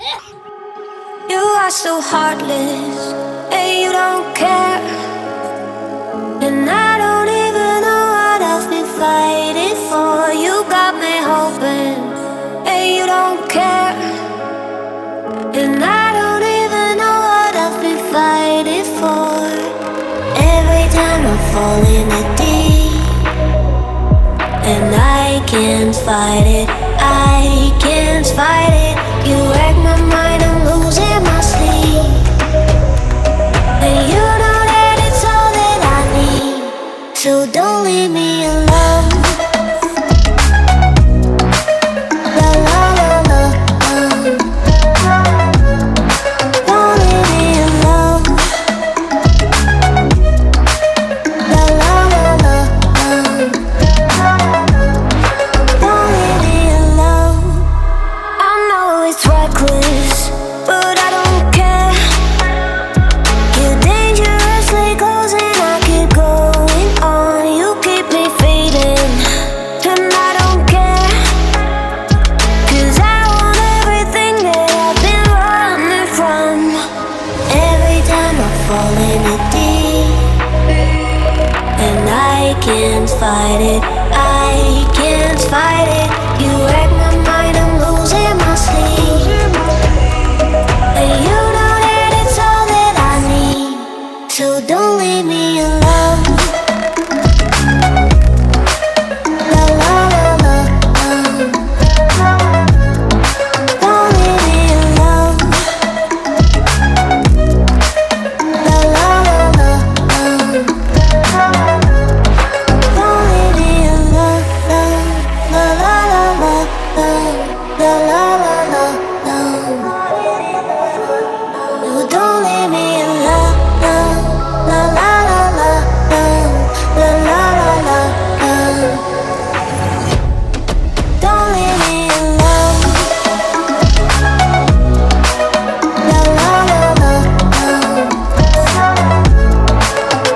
You are so heartless, and you don't care. And I don't even know what I've been fighting for. You got me hoping, and you don't care. And I don't even know what I've been fighting for. Every time I fall in the deep, and I can't fight it, I can't fight it. You wreck my mind, I'm losing my sleep. And you know that it's all that I need, so don't leave me alone. La la la la, don't leave me alone. La la la la, don't leave me alone. I know it's reckless, but I don't care. You're dangerously close and I keep going on. You keep me fading, and I don't care. 'Cause I want everything that I've been running from. Every time I fall in the deep, and I can't fight it, I can't fight it. You wreck my mind, I'm losing my sleep. And you know that it's all that I need, so don't leave me alone. La la la la, don't leave me alone. La la la la, don't leave me alone. La la la la, la la la la, no, don't leave me alone. La la la la, la la la la, don't leave me alone. La la la la,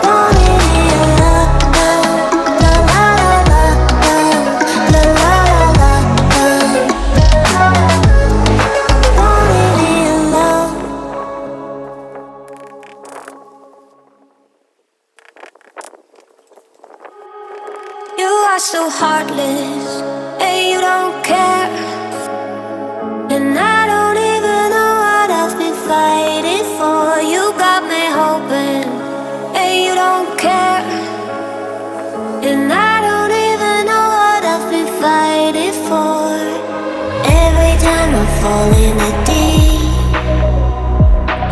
don't leave me alone. La la la la, la la la la, don't leave me alone. You are so heartless, and you don't care. And I don't even know what I've been fighting for. You got me hoping, and you don't care. And I don't even know what I've been fighting for. Every time I fall in the deep,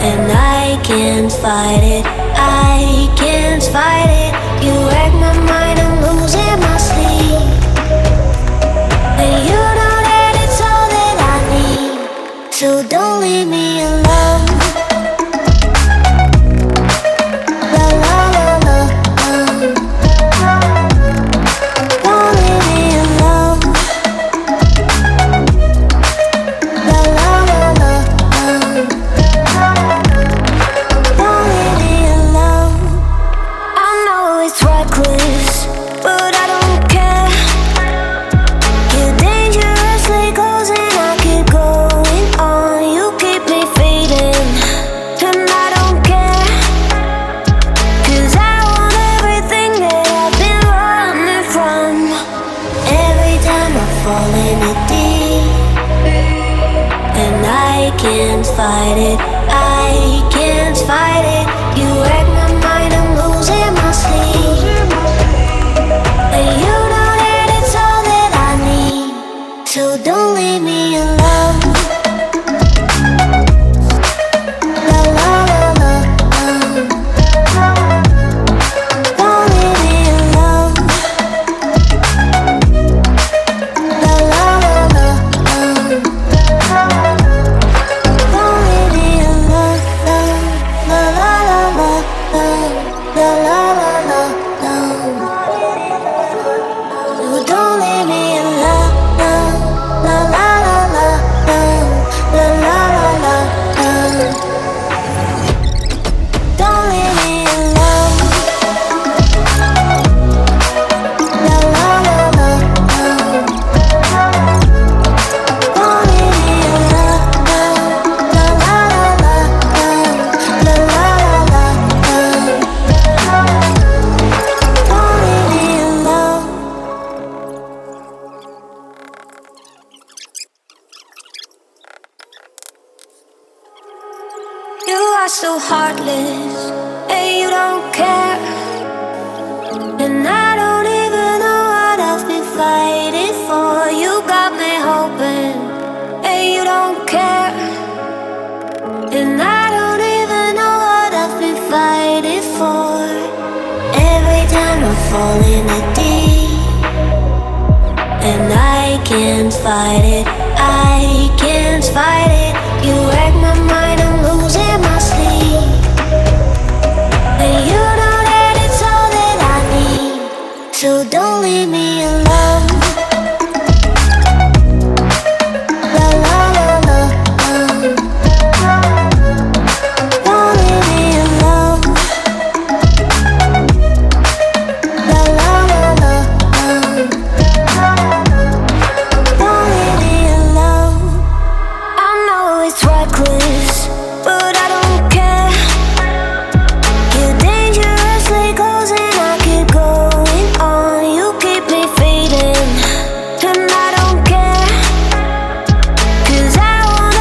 and I can't fight it, I can't fight it. You wreck my mind, I'm losing my sleep. And you know that it's all that I need, so don't leave me alone. La la la la, don't leave me alone. La la la la, don't leave me alone. I know it's reckless, but I don't care. You're dangerously close and I keep going on. You keep me fading, and I don't care. 'Cause I want everything that I've been running from. Every time I fall in the deep, and I can't fight it, I can't fight it. You wreck my mind, I'm losing my sleep. And you know that it's all that I need, so don't leave me alone. La la la la, don't leave me alone. La la la la, don't leave me alone. La la la la, la la la la, no, don't leave me alone. La la la la. so heartless, and you don't care. And I don't even know what I've been fighting for. You got me hoping, and you don't care. And I don't even know what I've been fighting for. Every time I fall in the deep, and I can't fight it, I can't fight it.